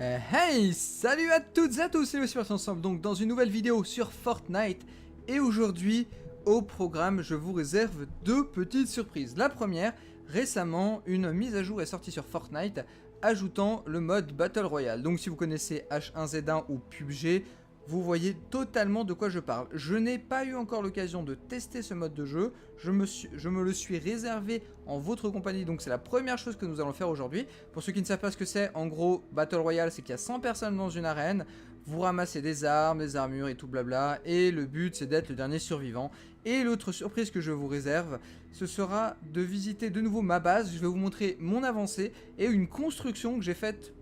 Hey, salut à toutes et à tous, c'est le Super ensemble donc dans une nouvelle vidéo sur Fortnite. Et aujourd'hui, au programme, je vous réserve deux petites surprises. La première, récemment, une mise à jour est sortie sur Fortnite, ajoutant le mode Battle Royale. Donc si vous connaissez H1Z1 ou PUBG, vous voyez totalement de quoi je parle. Je n'ai pas eu encore l'occasion de tester ce mode de jeu, je me le suis réservé en votre compagnie, donc c'est la première chose que nous allons faire aujourd'hui. Pour ceux qui ne savent pas ce que c'est, en gros, Battle Royale, c'est qu'il y a 100 personnes dans une arène, vous ramassez des armes, des armures et tout blabla, et le but c'est d'être le dernier survivant. Et l'autre surprise que je vous réserve, ce sera de visiter de nouveau ma base. Je vais vous montrer mon avancée et une construction que j'ai faite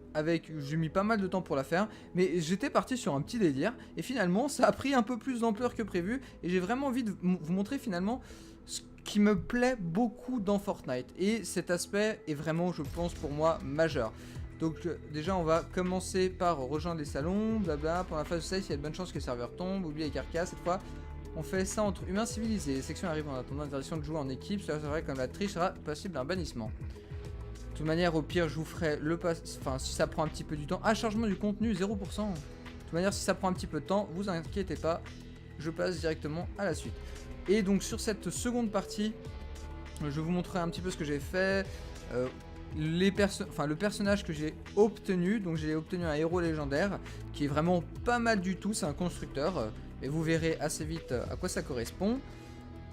j'ai mis pas mal de temps pour la faire, mais j'étais parti sur un petit délire, et finalement ça a pris un peu plus d'ampleur que prévu, et j'ai vraiment envie de vous montrer finalement ce qui me plaît beaucoup dans Fortnite, et cet aspect est vraiment, je pense, pour moi, majeur. Donc déjà on va commencer par rejoindre les salons, blabla, pour la phase de save, il y a de bonnes chances que le serveur tombe, oubliez les carcasses, cette fois on fait ça entre humains civilisés, les sections arrivent en attendant l'interdiction de jouer en équipe, cela serait comme la triche sera passible d'un bannissement. De toute manière, au pire, je vous ferai le pass. Enfin, si ça prend un petit peu du temps. Ah, chargement du contenu, 0%. De toute manière, si ça prend un petit peu de temps, vous inquiétez pas. Je passe directement à la suite. Et donc, sur cette seconde partie, je vous montrerai un petit peu ce que j'ai fait. Le personnage que j'ai obtenu. Donc, j'ai obtenu un héros légendaire qui est vraiment pas mal du tout. C'est un constructeur. Et vous verrez assez vite à quoi ça correspond.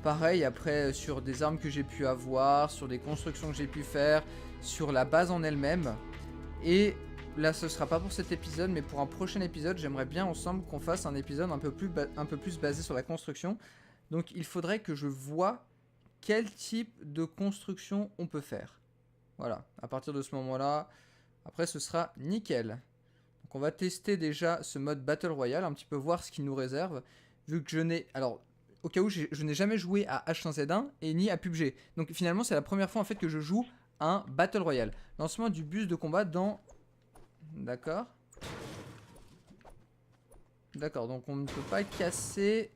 Pareil, après, sur des armes que j'ai pu avoir, sur des constructions que j'ai pu faire, sur la base en elle-même. Et là, ce sera pas pour cet épisode, mais pour un prochain épisode, j'aimerais bien ensemble qu'on fasse un épisode un peu plus basé sur la construction. Donc, il faudrait que je vois quel type de construction on peut faire. Voilà, à partir de ce moment-là, après, ce sera nickel. Donc, on va tester déjà ce mode Battle Royale, un petit peu voir ce qu'il nous réserve. Vu que je n'ai... Alors, au cas où je n'ai jamais joué à H1Z1 et ni à PUBG. Donc finalement c'est la première fois en fait que je joue à un Battle Royale. Lancement du bus de combat dans... D'accord. D'accord, donc on ne peut pas casser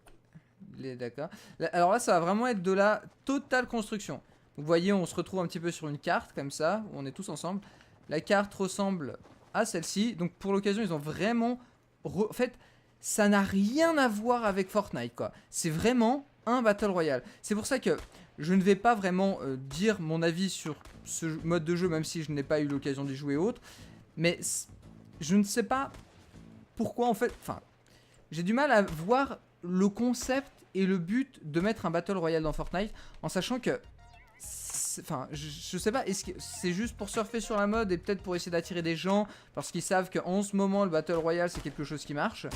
les... D'accord. Alors là ça va vraiment être de la totale construction. Vous voyez on se retrouve un petit peu sur une carte comme ça, où on est tous ensemble. La carte ressemble à celle-ci. Donc pour l'occasion ils ont vraiment... En fait... Ça n'a rien à voir avec Fortnite quoi. C'est vraiment un Battle Royale. C'est pour ça que je ne vais pas vraiment dire mon avis sur ce mode de jeu, même si je n'ai pas eu l'occasion d'y jouer autre. Mais je ne sais pas pourquoi en fait... Enfin, j'ai du mal à voir le concept et le but de mettre un Battle Royale dans Fortnite, en sachant que... Enfin, je sais pas, est-ce que c'est juste pour surfer sur la mode et peut-être pour essayer d'attirer des gens parce qu'ils savent qu'en ce moment le Battle Royale c'est quelque chose qui marche.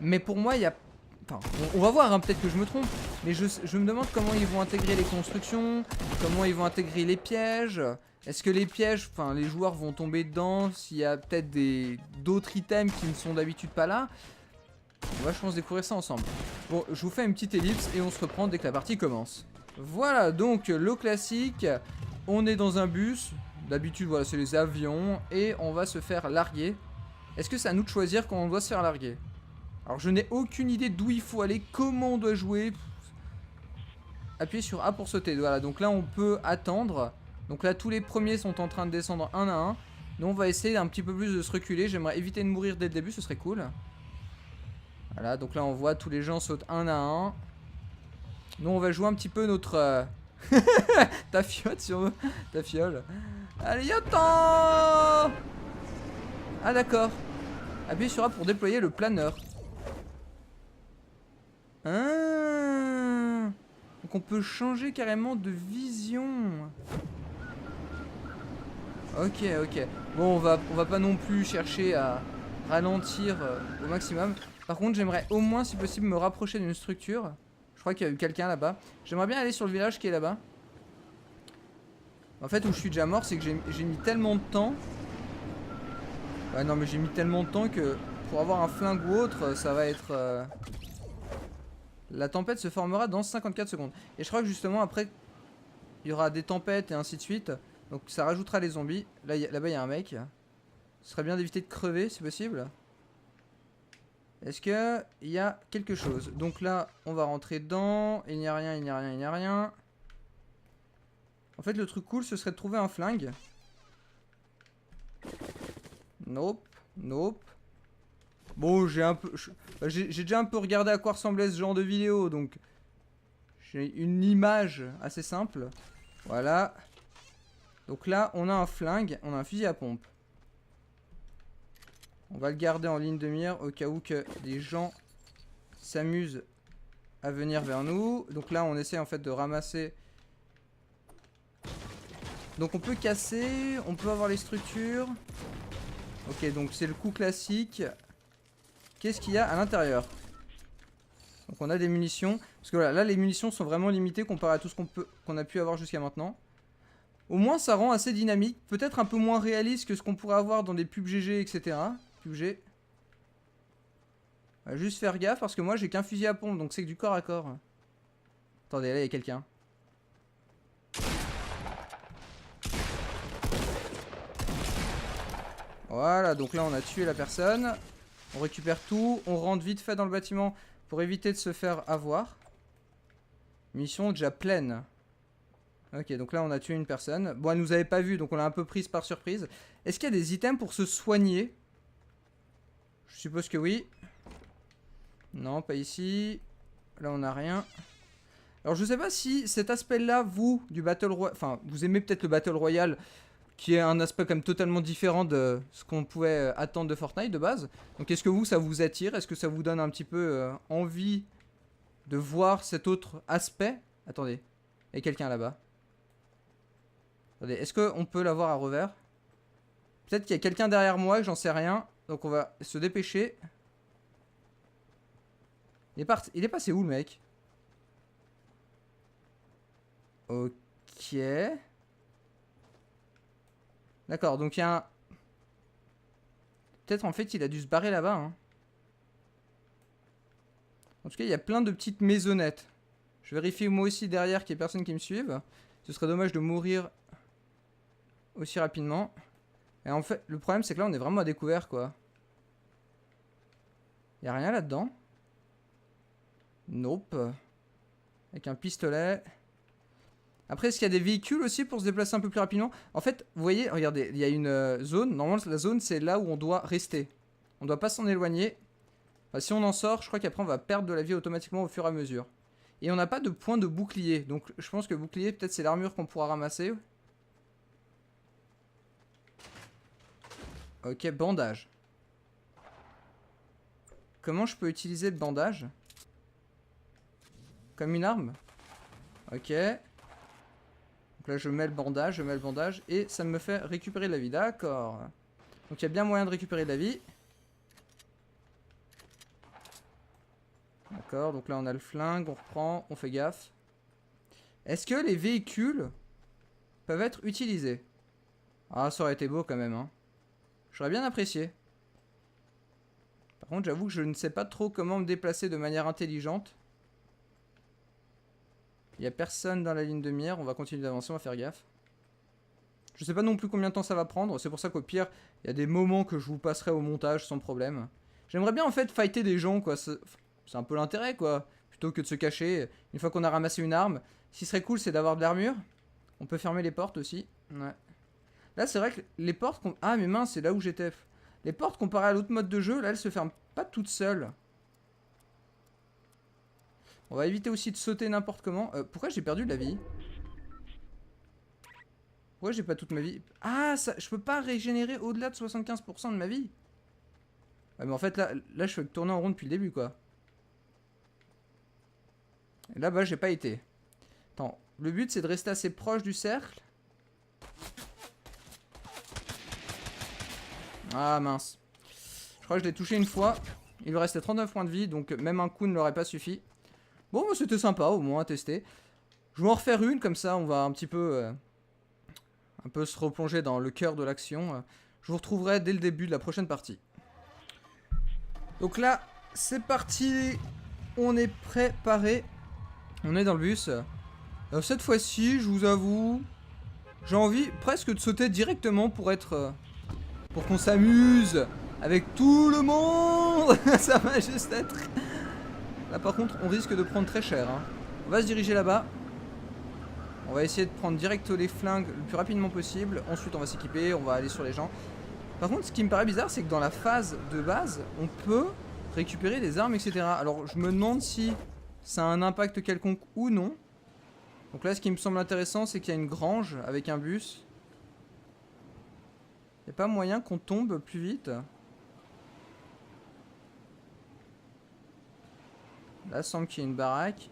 Mais pour moi il y a... Enfin, on va voir, hein, peut-être que je me trompe. Mais je me demande comment ils vont intégrer les constructions, comment ils vont intégrer les pièges. Est-ce que les pièges, enfin les joueurs vont tomber dedans, s'il y a peut-être d'autres items qui ne sont d'habitude pas là. On va je pense découvrir ça ensemble. Bon, je vous fais une petite ellipse et on se reprend dès que la partie commence. Voilà, donc le classique, on est dans un bus, d'habitude voilà c'est les avions, et on va se faire larguer. Est-ce que c'est à nous de choisir quand on doit se faire larguer? Alors je n'ai aucune idée d'où il faut aller, comment on doit jouer. Appuyez sur A pour sauter, voilà, donc là on peut attendre. Donc là tous les premiers sont en train de descendre un à un. Nous on va essayer un petit peu plus de se reculer, j'aimerais éviter de mourir dès le début, ce serait cool. Voilà, donc là on voit tous les gens sautent un à un. Nous on va jouer un petit peu notre... ta fiotte sur eux. Ta fiole. Allez, yotan. Ah d'accord. Appuyez sur A pour déployer le planeur. Ah. Donc on peut changer carrément de vision. Ok, ok. Bon, on va pas non plus chercher à ralentir au maximum. Par contre, j'aimerais au moins, si possible, me rapprocher d'une structure. Je crois qu'il y a eu quelqu'un là-bas. J'aimerais bien aller sur le village qui est là-bas. En fait, où je suis déjà mort, c'est que j'ai mis tellement de temps. Ouais, non, mais j'ai mis tellement de temps que pour avoir un flingue ou autre, ça va être... La tempête se formera dans 54 secondes. Et je crois que justement, après, il y aura des tempêtes et ainsi de suite. Donc ça rajoutera les zombies. Là-bas, il y a un mec. Ce serait bien d'éviter de crever, si possible. Est-ce qu'il y a quelque chose? Donc là, on va rentrer dedans. Il n'y a rien, il n'y a rien, il n'y a rien. En fait, le truc cool, ce serait de trouver un flingue. Nope. Nope. Bon, j'ai déjà un peu regardé à quoi ressemblait ce genre de vidéo, donc j'ai une image assez simple. Voilà. Donc là, on a un flingue, on a un fusil à pompe. On va le garder en ligne de mire au cas où que des gens s'amusent à venir vers nous. Donc là, on essaie en fait de ramasser. Donc on peut casser, on peut avoir les structures. Ok, donc c'est le coup classique. Qu'est-ce qu'il y a à l'intérieur? Donc on a des munitions. Parce que voilà, là les munitions sont vraiment limitées comparé à tout ce qu'on a pu avoir jusqu'à maintenant. Au moins ça rend assez dynamique. Peut-être un peu moins réaliste que ce qu'on pourrait avoir dans des pubs GG, etc. PUBG. On va juste faire gaffe parce que moi j'ai qu'un fusil à pompe, donc c'est que du corps à corps. Attendez, là il y a quelqu'un. Voilà, donc là on a tué la personne. On récupère tout, on rentre vite fait dans le bâtiment pour éviter de se faire avoir. Mission déjà pleine. Ok, donc là on a tué une personne. Bon, elle nous avait pas vu, donc on l'a un peu prise par surprise. Est-ce qu'il y a des items pour se soigner? Je suppose que oui. Non, pas ici. Là on a rien. Alors je sais pas si cet aspect-là, vous, du Battle Royale... Enfin, vous aimez peut-être le Battle Royale, qui est un aspect quand même totalement différent de ce qu'on pouvait attendre de Fortnite de base. Donc est-ce que vous, ça vous attire? Est-ce que ça vous donne un petit peu envie de voir cet autre aspect? Attendez, il y a quelqu'un là-bas. Attendez, est-ce qu'on peut l'avoir à revers? Peut-être qu'il y a quelqu'un derrière moi, j'en sais rien. Donc on va se dépêcher. Il est passé où le mec? Ok. D'accord, donc il y a un... Peut-être en fait il a dû se barrer là-bas. Hein. En tout cas il y a plein de petites maisonnettes. Je vérifie moi aussi derrière qu'il n'y ait personne qui me suive. Ce serait dommage de mourir aussi rapidement. Et en fait le problème c'est que là on est vraiment à découvert quoi. Il n'y a rien là-dedans. Nope. Avec un pistolet. Après, est-ce qu'il y a des véhicules aussi pour se déplacer un peu plus rapidement? En fait, vous voyez, regardez, il y a une zone. Normalement, la zone, c'est là où on doit rester. On ne doit pas s'en éloigner. Enfin, si on en sort, je crois qu'après, on va perdre de la vie automatiquement au fur et à mesure. Et on n'a pas de point de bouclier. Donc, je pense que bouclier, peut-être, c'est l'armure qu'on pourra ramasser. Ok, bandage. Comment je peux utiliser le bandage? Comme une arme? Ok. Donc là je mets le bandage, et ça me fait récupérer de la vie, d'accord. Donc il y a bien moyen de récupérer de la vie. D'accord, donc là on a le flingue, on reprend, on fait gaffe. Est-ce que les véhicules peuvent être utilisés? Ah, ça aurait été beau quand même, hein. J'aurais bien apprécié. Par contre j'avoue que je ne sais pas trop comment me déplacer de manière intelligente. Il n'y a personne dans la ligne de mire, on va continuer d'avancer, on va faire gaffe. Je sais pas non plus combien de temps ça va prendre, c'est pour ça qu'au pire, il y a des moments que je vous passerai au montage sans problème. J'aimerais bien en fait fighter des gens quoi, c'est un peu l'intérêt quoi, plutôt que de se cacher. Une fois qu'on a ramassé une arme, ce qui serait cool c'est d'avoir de l'armure. On peut fermer les portes aussi, ouais. Là c'est vrai que les portes... Ah mais mince, c'est là où j'étais. Les portes comparées à l'autre mode de jeu, là elles se ferment pas toutes seules. On va éviter aussi de sauter n'importe comment. Pourquoi j'ai perdu de la vie? Pourquoi j'ai pas toute ma vie? Ah, ça, je peux pas régénérer au-delà de 75% de ma vie. Ouais, mais en fait, là je fais que tourner en rond depuis le début, quoi. Et là-bas, j'ai pas été. Attends, le but, c'est de rester assez proche du cercle. Ah, mince. Je crois que je l'ai touché une fois. Il lui restait 39 points de vie, donc même un coup ne l'aurait pas suffi. Bon, c'était sympa, au moins, à tester. Je vais en refaire une, comme ça, on va un petit peu... un peu se replonger dans le cœur de l'action. Je vous retrouverai dès le début de la prochaine partie. Donc là, c'est parti. On est préparé. On est dans le bus. Cette fois-ci, je vous avoue, j'ai envie presque de sauter directement pour être... pour qu'on s'amuse avec tout le monde. Ça va juste être... Là par contre, on risque de prendre très cher. Hein. On va se diriger là-bas. On va essayer de prendre direct les flingues le plus rapidement possible. Ensuite, on va s'équiper, on va aller sur les gens. Par contre, ce qui me paraît bizarre, c'est que dans la phase de base, on peut récupérer des armes, etc. Alors, je me demande si ça a un impact quelconque ou non. Donc là, ce qui me semble intéressant, c'est qu'il y a une grange avec un bus. Il n'y a pas moyen qu'on tombe plus vite? Là, il semble qu'il y ait une baraque.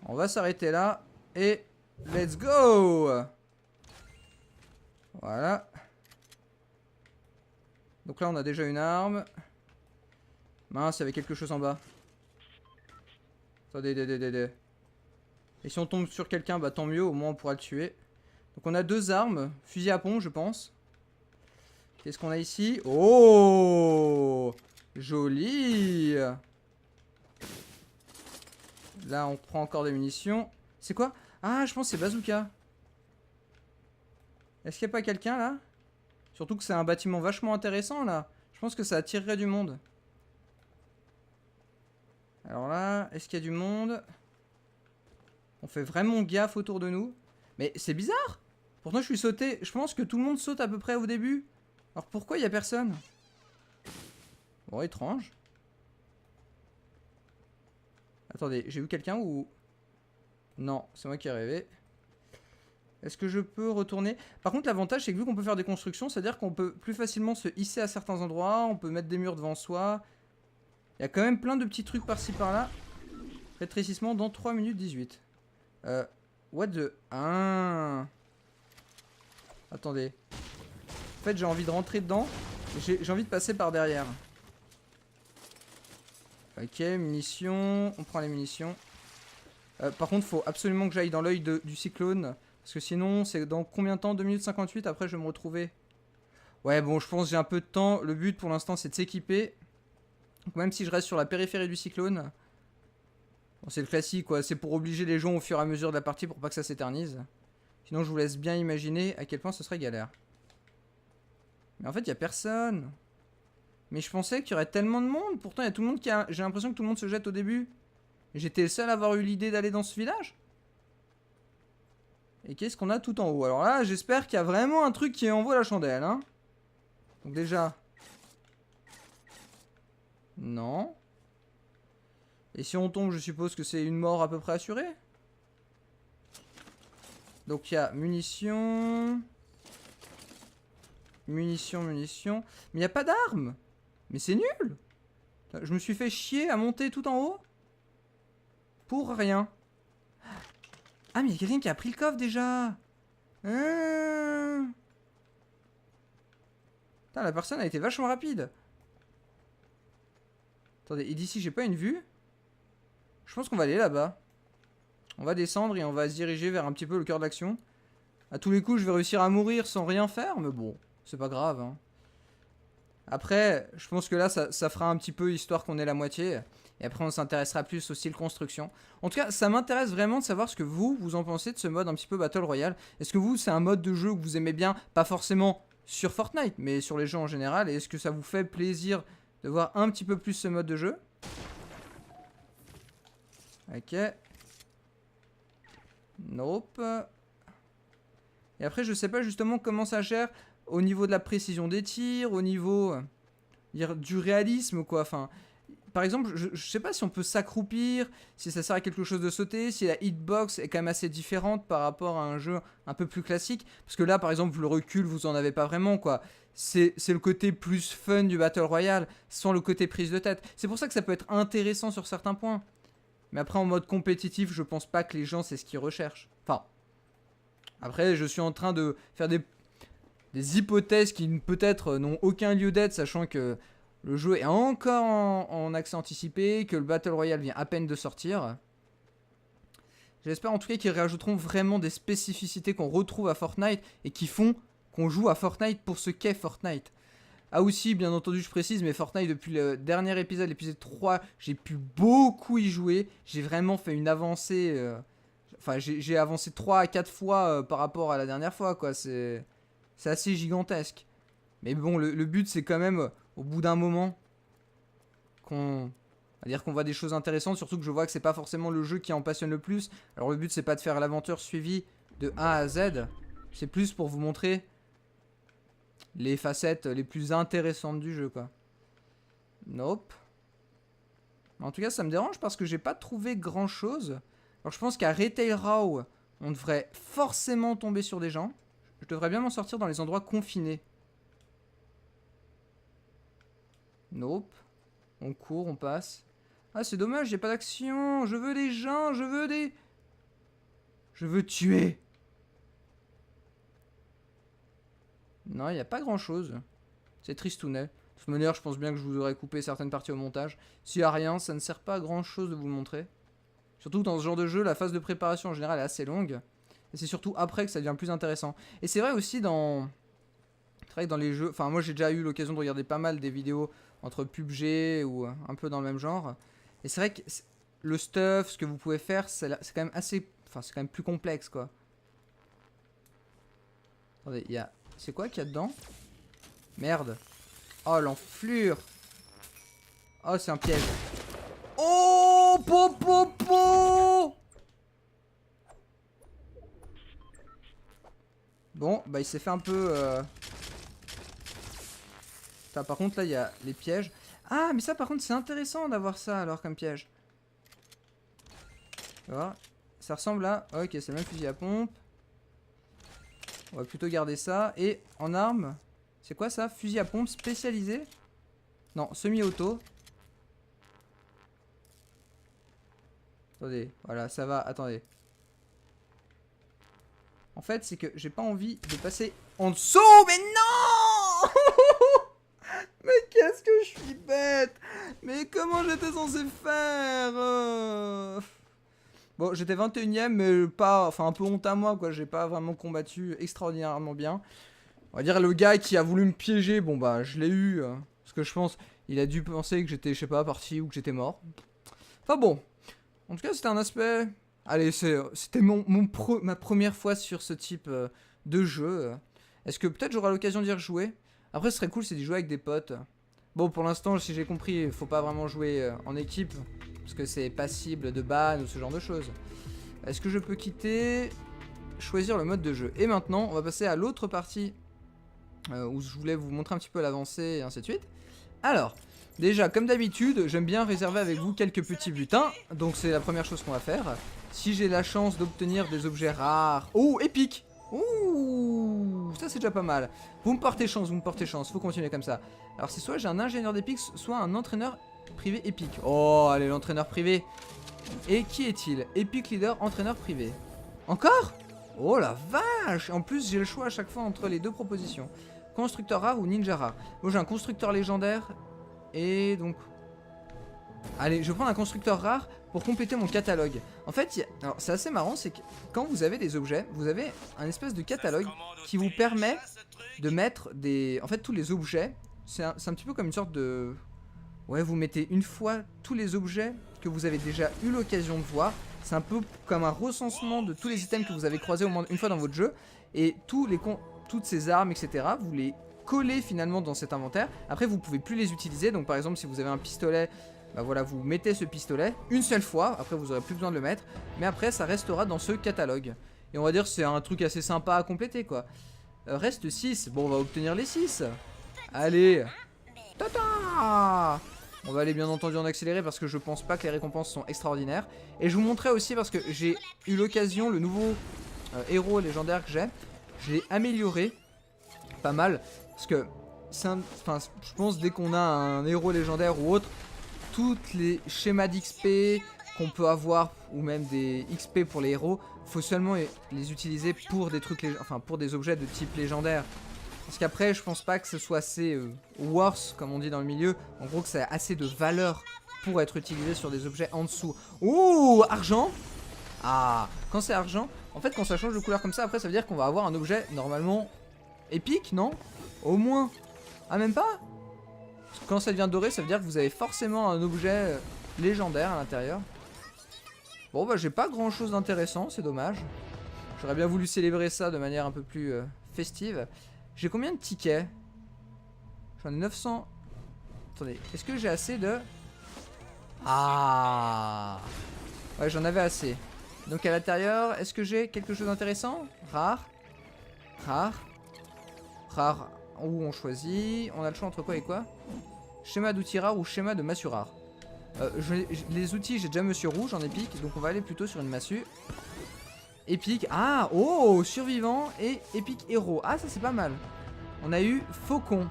On va s'arrêter là. Et let's go! Voilà. Donc là, on a déjà une arme. Mince, il y avait quelque chose en bas. Attendez, Et si on tombe sur quelqu'un, bah tant mieux, au moins on pourra le tuer. Donc on a 2 armes. Fusil à pompe, je pense. Qu'est-ce qu'on a ici? Oh! Joli! Là, on prend encore des munitions. C'est quoi? Ah, je pense que c'est bazooka. Est-ce qu'il n'y a pas quelqu'un là? Surtout que c'est un bâtiment vachement intéressant là. Je pense que ça attirerait du monde. Alors là, est-ce qu'il y a du monde? On fait vraiment gaffe autour de nous. Mais c'est bizarre. Pourtant je suis sauté. Je pense que tout le monde saute à peu près au début. Alors pourquoi il n'y a personne? Bon, étrange. Attendez, j'ai vu quelqu'un ou... Non, c'est moi qui ai rêvé. Est-ce que je peux retourner? Par contre, l'avantage, c'est que vu qu'on peut faire des constructions, c'est-à-dire qu'on peut plus facilement se hisser à certains endroits, on peut mettre des murs devant soi. Il y a quand même plein de petits trucs par-ci par-là. Rétrécissement dans 3 minutes 18. What the... Ah. Attendez. En fait, j'ai envie de rentrer dedans. J'ai envie de passer par derrière. Ok, munitions. On prend les munitions. Par contre, faut absolument que j'aille dans l'œil du cyclone. Parce que sinon, c'est dans combien de temps? 2 minutes 58, après je vais me retrouver. Ouais, bon, je pense que j'ai un peu de temps. Le but pour l'instant, c'est de s'équiper. Donc même si je reste sur la périphérie du cyclone. Bon, c'est le classique, quoi. C'est pour obliger les gens au fur et à mesure de la partie pour pas que ça s'éternise. Sinon, je vous laisse bien imaginer à quel point ce serait galère. Mais en fait, il n'y a personne. Mais je pensais qu'il y aurait tellement de monde. Pourtant, il y a tout le monde qui a... J'ai l'impression que tout le monde se jette au début. J'étais le seul à avoir eu l'idée d'aller dans ce village. Et qu'est-ce qu'on a tout en haut? Alors là, j'espère qu'il y a vraiment un truc qui envoie la chandelle, hein. Donc déjà... Non. Et si on tombe, je suppose que c'est une mort à peu près assurée. Donc il y a munitions... Munitions. Mais il n'y a pas d'armes. Mais c'est nul. Je me suis fait chier à monter tout en haut. Pour rien. Ah, mais il y a quelqu'un qui a pris le coffre déjà. Putain, la personne a été vachement rapide. Attendez, et d'ici j'ai pas une vue. Je pense qu'on va aller là-bas. On va descendre et on va se diriger vers un petit peu le cœur de l'action. À tous les coups, je vais réussir à mourir sans rien faire, mais bon, c'est pas grave, hein. Après, je pense que là, ça fera un petit peu histoire qu'on ait la moitié. Et après, on s'intéressera plus au style construction. En tout cas, ça m'intéresse vraiment de savoir ce que vous en pensez de ce mode un petit peu Battle Royale. Est-ce que vous, c'est un mode de jeu que vous aimez bien? Pas forcément sur Fortnite, mais sur les jeux en général. Et est-ce que ça vous fait plaisir de voir un petit peu plus ce mode de jeu? Ok. Nope. Et après, je sais pas justement comment ça gère au niveau de la précision des tirs, au niveau du réalisme, quoi. Enfin, par exemple, je sais pas si on peut s'accroupir, si ça sert à quelque chose de sauter, si la hitbox est quand même assez différente par rapport à un jeu un peu plus classique. Parce que là, par exemple, le recul, vous en avez pas vraiment, quoi. C'est le côté plus fun du Battle Royale, sans le côté prise de tête. C'est pour ça que ça peut être intéressant sur certains points. Mais après, en mode compétitif, je pense pas que les gens, c'est ce qu'ils recherchent. Enfin, après, je suis en train de faire des hypothèses qui peut-être n'ont aucun lieu d'être, sachant que le jeu est encore en accès anticipé, que le Battle Royale vient à peine de sortir. J'espère en tout cas qu'ils rajouteront vraiment des spécificités qu'on retrouve à Fortnite et qui font qu'on joue à Fortnite pour ce qu'est Fortnite. Ah aussi, bien entendu, je précise, mais Fortnite, depuis le dernier épisode, l'épisode 3, j'ai pu beaucoup y jouer. J'ai vraiment fait une avancée... Enfin, j'ai avancé 3 à 4 fois par rapport à la dernière fois, quoi. C'est assez gigantesque. Mais bon, le but, c'est quand même, au bout d'un moment, qu'on voit des choses intéressantes. Surtout que je vois que c'est pas forcément le jeu qui en passionne le plus. Alors le but, c'est pas de faire l'aventure suivie de A à Z. C'est plus pour vous montrer les facettes les plus intéressantes du jeu, quoi. Nope. En tout cas, ça me dérange parce que j'ai pas trouvé grand chose. Alors, je pense qu'à Retail Row, on devrait forcément tomber sur des gens. Je devrais bien m'en sortir dans les endroits confinés. Nope. On court, on passe. Ah, c'est dommage, j'ai pas d'action. Je veux des gens, je veux des... Je veux tuer. Non, il n'y a pas grand chose. C'est tristounet. De toute manière, je pense bien que je vous aurais coupé certaines parties au montage. S'il n'y a rien, ça ne sert pas à grand chose de vous le montrer. Surtout dans ce genre de jeu, la phase de préparation en général est assez longue. Et c'est surtout après que ça devient plus intéressant. Et c'est vrai aussi dans... C'est vrai que dans les jeux... Enfin, moi j'ai déjà eu l'occasion de regarder pas mal des vidéos entre PUBG ou un peu dans le même genre. Et c'est vrai que le stuff, ce que vous pouvez faire, c'est quand même assez... Enfin, c'est quand même plus complexe, quoi. Attendez, il y a... C'est quoi qu'il y a dedans? Merde. Oh, l'enflure. Oh, c'est un piège. Oh, popopo. Bon, bah il s'est fait un peu... Putain, par contre, là, il y a les pièges. Ah, mais ça, par contre, c'est intéressant d'avoir ça, alors, comme piège. Tu vois? Ça ressemble à... Ok, c'est le même fusil à pompe. On va plutôt garder ça. Et en arme, c'est quoi ça? Fusil à pompe spécialisé? Non, semi-auto. Attendez, voilà, ça va. Attendez. En fait, c'est que j'ai pas envie de passer en dessous. Mais non. Mais qu'est-ce que je suis bête. Mais comment j'étais censé faire Bon, j'étais 21ème, mais pas... Enfin, un peu honte à moi, quoi. J'ai pas vraiment combattu extraordinairement bien. On va dire, le gars qui a voulu me piéger, bon, bah, je l'ai eu. Parce que je pense, il a dû penser que j'étais, je sais pas, parti ou que j'étais mort. Enfin, bon. En tout cas, c'était un aspect... Allez, c'était ma première fois sur ce type de jeu. Est-ce que peut-être j'aurai l'occasion d'y rejouer? Après, ce serait cool, c'est d'y jouer avec des potes. Bon, pour l'instant, si j'ai compris, il faut pas vraiment jouer en équipe. Parce que c'est passible de ban ou ce genre de choses. Est-ce que je peux quitter? Choisir le mode de jeu. Et maintenant, on va passer à l'autre partie où je voulais vous montrer un petit peu l'avancée et ainsi de suite. Alors, déjà, comme d'habitude, j'aime bien réserver avec vous quelques petits butins. Donc c'est la première chose qu'on va faire. Si j'ai la chance d'obtenir des objets rares... Oh, épique! Ouh, ça c'est déjà pas mal. Vous me portez chance, faut continuer comme ça. Alors c'est soit j'ai un ingénieur d'épique, soit un entraîneur privé épique. Oh, allez, l'entraîneur privé. Et qui est-il? Epic Leader, entraîneur privé. Encore? Oh la vache! En plus, j'ai le choix à chaque fois entre les deux propositions. Constructeur rare ou ninja rare. Moi j'ai un constructeur légendaire. Et donc... Allez, je vais prendre un constructeur rare pour compléter mon catalogue. En fait, alors c'est assez marrant, c'est que quand vous avez des objets, vous avez un espèce de catalogue qui vous permet de mettre des... En fait, tous les objets, c'est un petit peu comme une sorte de... Ouais, vous mettez une fois tous les objets que vous avez déjà eu l'occasion de voir. C'est un peu comme un recensement de tous les items que vous avez croisés au moins une fois dans votre jeu. Et toutes ces armes, etc., vous les collez finalement dans cet inventaire. Après, vous pouvez plus les utiliser. Donc par exemple, si vous avez un pistolet... Bah voilà, vous mettez ce pistolet une seule fois, après vous aurez plus besoin de le mettre, mais après ça restera dans ce catalogue. Et on va dire que c'est un truc assez sympa à compléter quoi. Reste 6, bon on va obtenir les 6. Allez. Tata. On va aller bien entendu en accéléré parce que je pense pas que les récompenses sont extraordinaires. Et je vous montrerai aussi parce que j'ai eu l'occasion, le nouveau héros légendaire que j'ai, je l'ai amélioré pas mal. Parce que, enfin, je pense dès qu'on a un héros légendaire ou autre, toutes les schémas d'XP qu'on peut avoir, ou même des XP pour les héros, faut seulement les utiliser pour des trucs, enfin pour des objets de type légendaire. Parce qu'après, je pense pas que ce soit assez worth, comme on dit dans le milieu. En gros, que ça a assez de valeur pour être utilisé sur des objets en dessous. Ouh, argent. Ah, quand c'est argent, en fait, quand ça change de couleur comme ça, après, ça veut dire qu'on va avoir un objet normalement épique, non? Au moins. Ah, même pas? Quand ça devient doré, ça veut dire que vous avez forcément un objet légendaire à l'intérieur. Bon bah j'ai pas grand chose d'intéressant, c'est dommage. J'aurais bien voulu célébrer ça de manière un peu plus festive. J'ai combien de tickets? J'en ai 900. Attendez, est-ce que j'ai assez de... Ah. Ouais, j'en avais assez. Donc à l'intérieur, est-ce que j'ai quelque chose d'intéressant? Rare. Rare. Rare. où on choisit. On a le choix entre quoi et quoi? Schéma d'outils rares ou schéma de massue rare. Les outils, j'ai déjà Monsieur Rouge en épique, donc on va aller plutôt sur une massue. Épique. Ah, oh, survivant et épique héros. Ah, ça c'est pas mal. On a eu Faucon.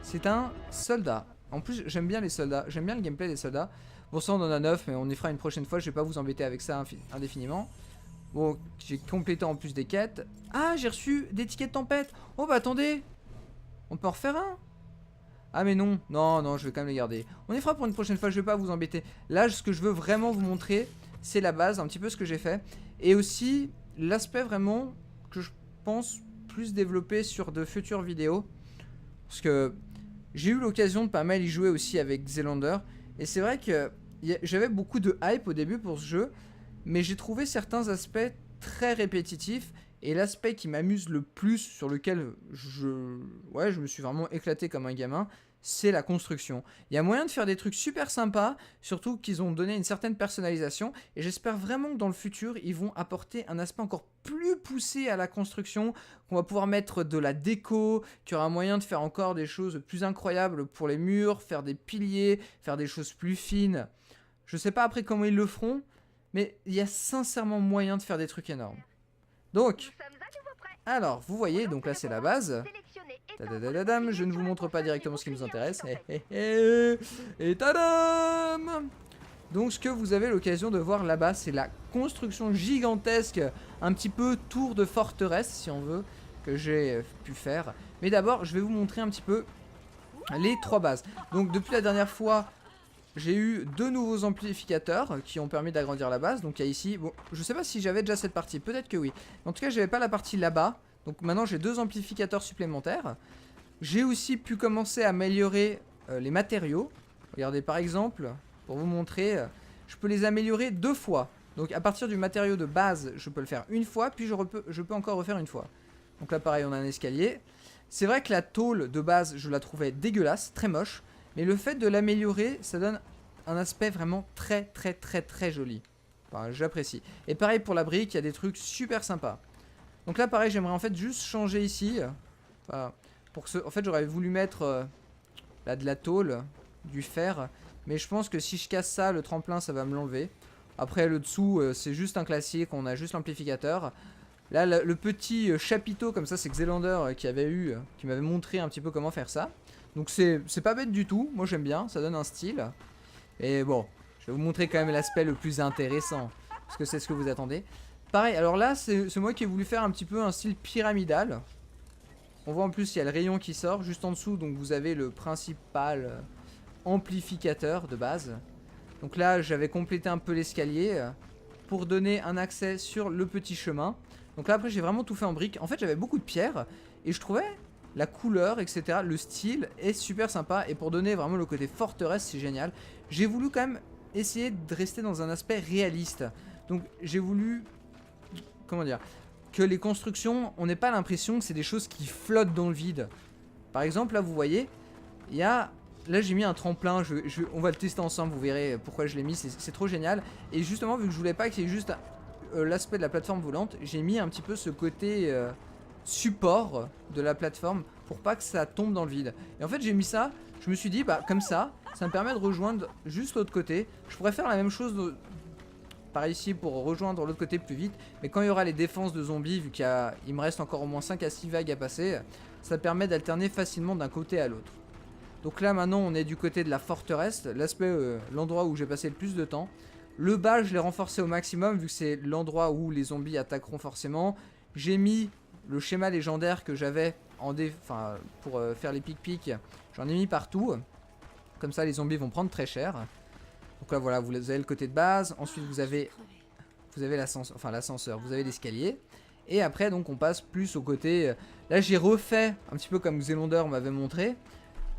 C'est un soldat. En plus, j'aime bien les soldats. J'aime bien le gameplay des soldats. Bon, ça, on en a 9, mais on y fera une prochaine fois. Je vais pas vous embêter avec ça indéfiniment. Bon, j'ai complété en plus des quêtes. Ah, j'ai reçu des tickets de tempête. Oh, bah attendez. On peut en refaire un? Ah, mais non. Non, non, je vais quand même les garder. On y fera pour une prochaine fois. Je vais pas vous embêter. Là, ce que je veux vraiment vous montrer, c'est la base, un petit peu ce que j'ai fait. Et aussi, l'aspect vraiment que je pense plus développer sur de futures vidéos. Parce que j'ai eu l'occasion de pas mal y jouer aussi avec Xelander. Et c'est vrai que j'avais beaucoup de hype au début pour ce jeu. Mais j'ai trouvé certains aspects très répétitifs. Et l'aspect qui m'amuse le plus, sur lequel je me suis vraiment éclaté comme un gamin, c'est la construction. Il y a moyen de faire des trucs super sympas, surtout qu'ils ont donné une certaine personnalisation. Et j'espère vraiment que dans le futur, ils vont apporter un aspect encore plus poussé à la construction, qu'on va pouvoir mettre de la déco, qu'il y aura moyen de faire encore des choses plus incroyables pour les murs, faire des piliers, faire des choses plus fines. Je sais pas après comment ils le feront, mais il y a sincèrement moyen de faire des trucs énormes. Donc, alors, vous voyez, donc là c'est la base. Tadadadadam, je ne vous montre pas directement ce qui nous intéresse. Et tadam! Donc ce que vous avez l'occasion de voir là-bas, c'est la construction gigantesque, un petit peu tour de forteresse si on veut, que j'ai pu faire. Mais d'abord, je vais vous montrer un petit peu les 3 bases. Donc depuis la dernière fois, j'ai eu 2 nouveaux amplificateurs qui ont permis d'agrandir la base. Donc il y a ici, bon, je sais pas si j'avais déjà cette partie, peut-être que oui. En tout cas, j'avais pas la partie là-bas. Donc maintenant, j'ai 2 amplificateurs supplémentaires. J'ai aussi pu commencer à améliorer les matériaux. Regardez par exemple, pour vous montrer, je peux les améliorer 2 fois. Donc à partir du matériau de base, je peux le faire une fois, puis je peux encore refaire une fois. Donc là pareil, on a un escalier. C'est vrai que la tôle de base, je la trouvais dégueulasse, très moche. Mais le fait de l'améliorer, ça donne un aspect vraiment très très très très joli. Enfin, j'apprécie. Et pareil pour la brique, il y a des trucs super sympas. Donc là pareil, j'aimerais en fait juste changer ici. Enfin, en fait j'aurais voulu mettre là de la tôle, du fer. Mais je pense que si je casse ça, le tremplin ça va me l'enlever. Après le dessous, c'est juste un classique, on a juste l'amplificateur. Là le petit chapiteau comme ça, c'est Xelander qui m'avait montré un petit peu comment faire ça. Donc c'est pas bête du tout, moi j'aime bien, ça donne un style. Et bon, je vais vous montrer quand même l'aspect le plus intéressant, parce que c'est ce que vous attendez. Pareil, alors là c'est moi qui ai voulu faire un petit peu un style pyramidal. On voit en plus il y a le rayon qui sort, juste en dessous, donc vous avez le principal amplificateur de base. Donc là j'avais complété un peu l'escalier pour donner un accès sur le petit chemin. Donc là après j'ai vraiment tout fait en briques. En fait j'avais beaucoup de pierres et je trouvais la couleur, etc., le style est super sympa. Et pour donner vraiment le côté forteresse, c'est génial. J'ai voulu quand même essayer de rester dans un aspect réaliste. Donc j'ai voulu, comment dire, que les constructions, on n'ait pas l'impression que c'est des choses qui flottent dans le vide. Par exemple, là vous voyez, il y a... Là j'ai mis un tremplin, on va le tester ensemble, vous verrez pourquoi je l'ai mis, c'est trop génial. Et justement, vu que je voulais pas que c'est juste l'aspect de la plateforme volante, j'ai mis un petit peu ce côté... support de la plateforme pour pas que ça tombe dans le vide. Et en fait j'ai mis ça, je me suis dit bah comme ça me permet de rejoindre juste l'autre côté. Je pourrais faire la même chose par ici pour rejoindre l'autre côté plus vite, mais quand il y aura les défenses de zombies, vu qu'il me reste encore au moins 5 à 6 vagues à passer, ça permet d'alterner facilement d'un côté à l'autre. Donc là maintenant on est du côté de la forteresse, l'aspect, l'endroit où j'ai passé le plus de temps. Le bas je l'ai renforcé au maximum vu que c'est l'endroit où les zombies attaqueront forcément. J'ai mis le schéma légendaire que j'avais pour faire les pic-pic, j'en ai mis partout. Comme ça les zombies vont prendre très cher. Donc là voilà, vous avez le côté de base. Ensuite vous avez l'ascenseur, vous avez l'escalier. Et après donc on passe plus au côté... Là j'ai refait un petit peu comme Xelander m'avait montré.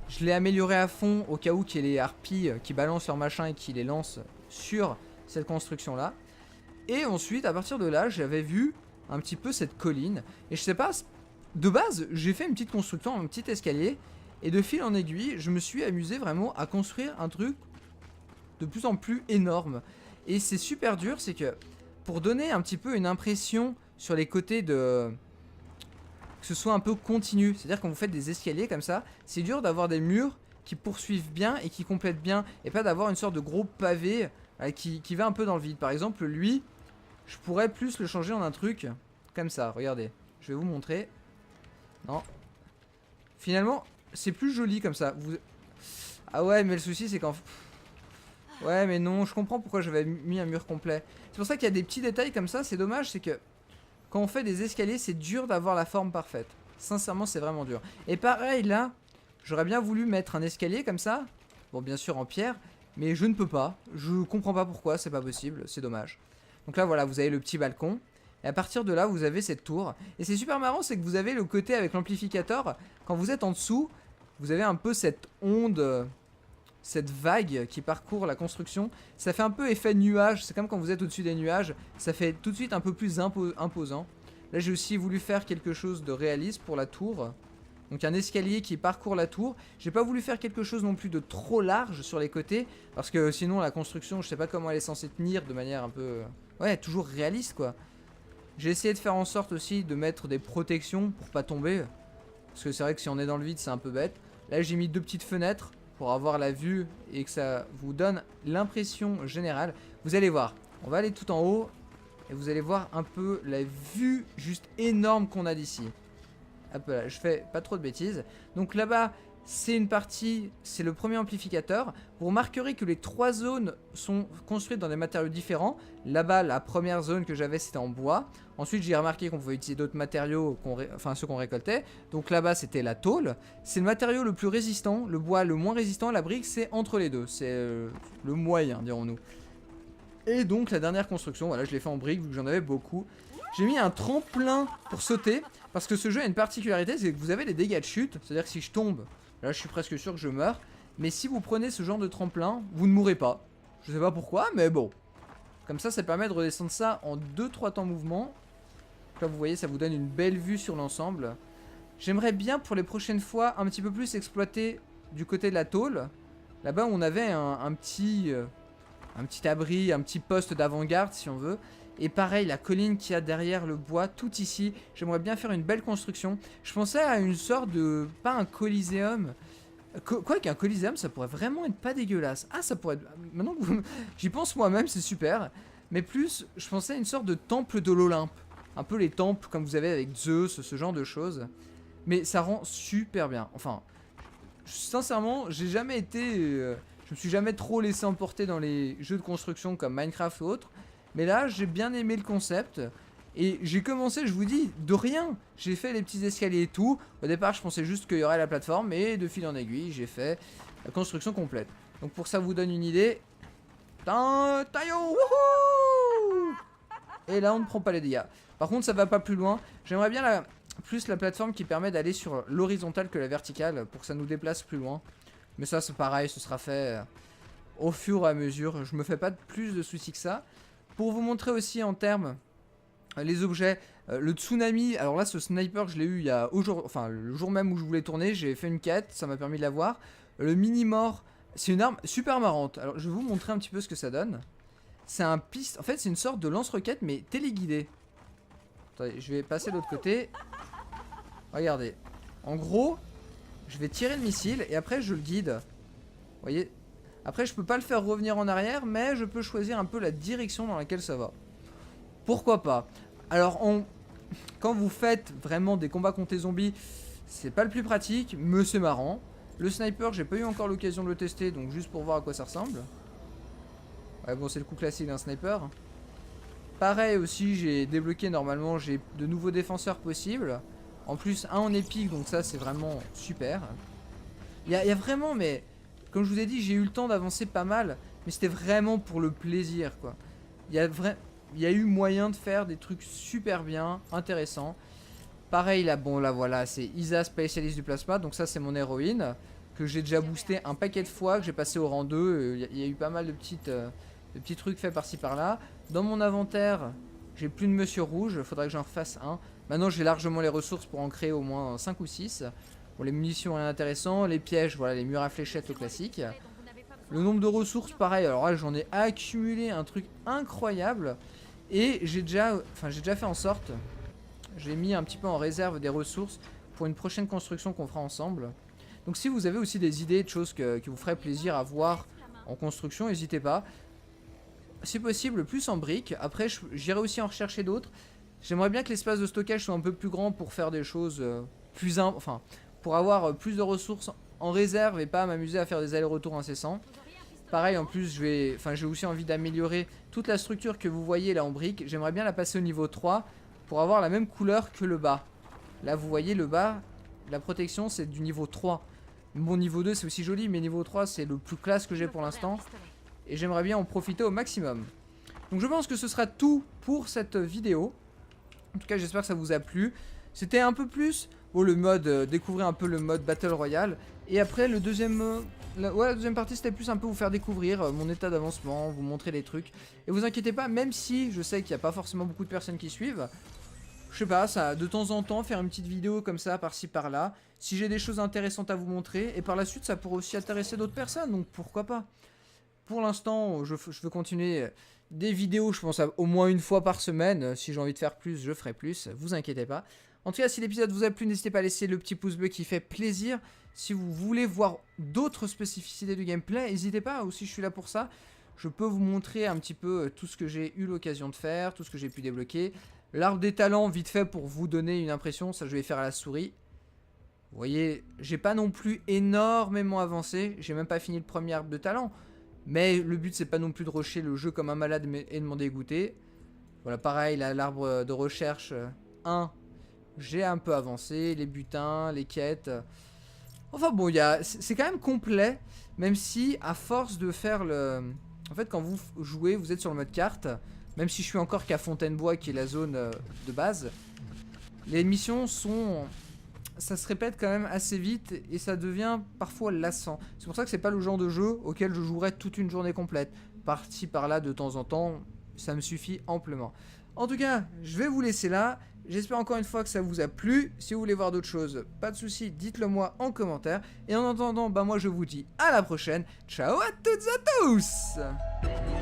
Je l'ai amélioré à fond au cas où qu'il y ait les harpies qui balancent leur machin et qui les lancent sur cette construction là. Et ensuite à partir de là j'avais vu un petit peu cette colline. Et je sais pas, de base, j'ai fait une petite construction, un petit escalier. Et de fil en aiguille, je me suis amusé vraiment à construire un truc de plus en plus énorme. Et c'est super dur, c'est que pour donner un petit peu une impression sur les côtés de... que ce soit un peu continu. C'est-à-dire quand vous faites des escaliers comme ça, c'est dur d'avoir des murs qui poursuivent bien et qui complètent bien, et pas d'avoir une sorte de gros pavé qui va un peu dans le vide. Par exemple, lui, je pourrais plus le changer en un truc comme ça, regardez. Je vais vous montrer. Non. Finalement, c'est plus joli comme ça. Ah ouais, mais le souci c'est qu'en... Ouais, mais non, je comprends pourquoi j'avais mis un mur complet. C'est pour ça qu'il y a des petits détails comme ça, c'est dommage, c'est que quand on fait des escaliers, c'est dur d'avoir la forme parfaite. Sincèrement, c'est vraiment dur. Et pareil, là, j'aurais bien voulu mettre un escalier comme ça. Bon, bien sûr en pierre, mais je ne peux pas. Je comprends pas pourquoi, c'est pas possible, c'est dommage. Donc là, voilà, vous avez le petit balcon. Et à partir de là, vous avez cette tour. Et c'est super marrant, c'est que vous avez le côté avec l'amplificateur. Quand vous êtes en dessous, vous avez un peu cette onde, cette vague qui parcourt la construction. Ça fait un peu effet nuage. C'est comme quand vous êtes au-dessus des nuages. Ça fait tout de suite un peu plus imposant. Là, j'ai aussi voulu faire quelque chose de réaliste pour la tour. Donc un escalier qui parcourt la tour. J'ai pas voulu faire quelque chose non plus de trop large sur les côtés. Parce que sinon, la construction, je sais pas comment elle est censée tenir de manière un peu... Ouais, toujours réaliste, quoi. J'ai essayé de faire en sorte aussi de mettre des protections pour pas tomber. Parce que c'est vrai que si on est dans le vide, c'est un peu bête. Là, j'ai mis 2 petites fenêtres pour avoir la vue et que ça vous donne l'impression générale. Vous allez voir, on va aller tout en haut et vous allez voir un peu la vue juste énorme qu'on a d'ici. Hop là, je fais pas trop de bêtises. Donc là-bas, c'est une partie, c'est le premier amplificateur. Vous remarquerez que les 3 zones sont construites dans des matériaux différents. Là-bas, la première zone que j'avais, c'était en bois. Ensuite, j'ai remarqué qu'on pouvait utiliser d'autres matériaux, enfin ceux qu'on récoltait. Donc là-bas, c'était la tôle. C'est le matériau le plus résistant, le bois le moins résistant. La brique, c'est entre les deux. C'est le moyen, dirons-nous. Et donc, la dernière construction, voilà, je l'ai fait en brique, vu que j'en avais beaucoup. J'ai mis un tremplin pour sauter. Parce que ce jeu a une particularité, c'est que vous avez des dégâts de chute. C'est-à-dire que si je tombe, là je suis presque sûr que je meurs. Mais si vous prenez ce genre de tremplin, vous ne mourrez pas. Je sais pas pourquoi, mais bon. Comme ça permet de redescendre ça en 2-3 temps mouvement. Là vous voyez, ça vous donne une belle vue sur l'ensemble. J'aimerais bien pour les prochaines fois un petit peu plus exploiter du côté de la tôle. Là-bas on avait un petit abri, un petit poste d'avant-garde si on veut. Et pareil, la colline qu'il y a derrière le bois, tout ici, j'aimerais bien faire une belle construction. Je pensais à une sorte de... pas un coliséum. Quoi qu'un coliséum, ça pourrait vraiment être pas dégueulasse. Ah, ça pourrait être... Maintenant que j'y pense moi-même, c'est super. Mais plus, je pensais à une sorte de temple de l'Olympe. Un peu les temples comme vous avez avec Zeus, ce genre de choses. Mais ça rend super bien. Enfin, sincèrement, j'ai jamais été... je me suis jamais trop laissé emporter dans les jeux de construction comme Minecraft ou autres. Mais là, j'ai bien aimé le concept. Et j'ai commencé, je vous dis, de rien. J'ai fait les petits escaliers et tout. Au départ, je pensais juste qu'il y aurait la plateforme. Et de fil en aiguille, j'ai fait la construction complète. Donc pour ça vous donne une idée. Taillot, wouhou! Et là, on ne prend pas les dégâts. Par contre, ça va pas plus loin. J'aimerais bien plus la plateforme qui permet d'aller sur l'horizontale que la verticale. Pour que ça nous déplace plus loin. Mais ça, c'est pareil, ce sera fait au fur et à mesure. Je me fais pas plus de soucis que ça. Pour vous montrer aussi en termes les objets, le tsunami, alors là ce sniper je l'ai eu il y a le jour même où je voulais tourner, j'ai fait une quête, ça m'a permis de l'avoir. Le mini-mort, c'est une arme super marrante, alors je vais vous montrer un petit peu ce que ça donne. C'est un piste, en fait c'est une sorte de lance-roquette mais téléguidé. Attendez, je vais passer de l'autre côté. Regardez, en gros, je vais tirer le missile et après je le guide. Vous voyez ? Après, je peux pas le faire revenir en arrière, mais je peux choisir un peu la direction dans laquelle ça va. Pourquoi pas? Alors, quand vous faites vraiment des combats contre les zombies, c'est pas le plus pratique, mais c'est marrant. Le sniper, j'ai pas eu encore l'occasion de le tester, donc juste pour voir à quoi ça ressemble. Ouais, bon, c'est le coup classique d'un sniper. Pareil aussi, j'ai débloqué normalement, j'ai de nouveaux défenseurs possibles. En plus, un en épique, donc ça, c'est vraiment super. Il y a vraiment, mais... Comme je vous ai dit, j'ai eu le temps d'avancer pas mal, mais c'était vraiment pour le plaisir, quoi. Il y a eu moyen de faire des trucs super bien, intéressants. Pareil, là, bon, là, voilà, c'est Isa, spécialiste du plasma, donc ça, c'est mon héroïne, que j'ai déjà boosté un paquet de fois, que j'ai passé au rang 2. Il y a eu pas mal de petits trucs faits par-ci, par-là. Dans mon inventaire, j'ai plus de Monsieur Rouge, faudrait que j'en refasse un. Maintenant, j'ai largement les ressources pour en créer au moins 5 ou 6. Bon, les munitions, rien d'intéressant. Les pièges, voilà, les murs à fléchettes, le classique. Le nombre de ressources, pareil. Alors là, j'en ai accumulé un truc incroyable. Et j'ai déjà fait en sorte J'ai mis un petit peu en réserve des ressources pour une prochaine construction qu'on fera ensemble. Donc si vous avez aussi des idées de choses qui vous feraient plaisir à voir en construction, n'hésitez pas. Si possible, plus en briques. Après, j'irai aussi en rechercher d'autres. J'aimerais bien que l'espace de stockage soit un peu plus grand pour faire des choses enfin, pour avoir plus de ressources en réserve et pas m'amuser à faire des allers-retours incessants. Pareil, en plus, j'ai aussi envie d'améliorer toute la structure que vous voyez là en briques. J'aimerais bien la passer au niveau 3 pour avoir la même couleur que le bas. Là, vous voyez le bas, la protection, c'est du niveau 3. Mon niveau 2, c'est aussi joli, mais niveau 3, c'est le plus classe que j'ai pour l'instant. Et j'aimerais bien en profiter au maximum. Donc je pense que ce sera tout pour cette vidéo. En tout cas, j'espère que ça vous a plu. C'était un peu plus... Bon, le mode, découvrir un peu le mode Battle Royale. Et après, la deuxième partie, c'était plus un peu vous faire découvrir mon état d'avancement, vous montrer des trucs. Et vous inquiétez pas, même si je sais qu'il n'y a pas forcément beaucoup de personnes qui suivent, je sais pas, ça, de temps en temps, faire une petite vidéo comme ça, par-ci, par-là. Si j'ai des choses intéressantes à vous montrer. Et par la suite, ça pourrait aussi intéresser d'autres personnes, donc pourquoi pas. Pour l'instant, je veux continuer des vidéos, je pense, au moins une fois par semaine. Si j'ai envie de faire plus, je ferai plus, vous inquiétez pas. En tout cas, si l'épisode vous a plu, n'hésitez pas à laisser le petit pouce bleu qui fait plaisir. Si vous voulez voir d'autres spécificités du gameplay, n'hésitez pas, aussi je suis là pour ça. Je peux vous montrer un petit peu tout ce que j'ai eu l'occasion de faire, tout ce que j'ai pu débloquer. L'arbre des talents, vite fait pour vous donner une impression, ça je vais faire à la souris. Vous voyez, j'ai pas non plus énormément avancé, j'ai même pas fini le premier arbre de talent. Mais le but c'est pas non plus de rusher le jeu comme un malade et de m'en dégoûter. Voilà, pareil, l'arbre de recherche 1. J'ai un peu avancé, les butins, les quêtes. Enfin bon, c'est quand même complet. Même si, à force de faire le... En fait, quand vous jouez, vous êtes sur le mode carte. Même si je suis encore qu'à Fontainebois, qui est la zone de base. Les missions sont... Ça se répète quand même assez vite et ça devient parfois lassant. C'est pour ça que c'est pas le genre de jeu auquel je jouerais toute une journée complète. Par-ci, par-là, de temps en temps, ça me suffit amplement. En tout cas, je vais vous laisser là. J'espère encore une fois que ça vous a plu. Si vous voulez voir d'autres choses, pas de soucis, dites-le moi en commentaire. Et en attendant, bah moi je vous dis à la prochaine. Ciao à toutes et à tous!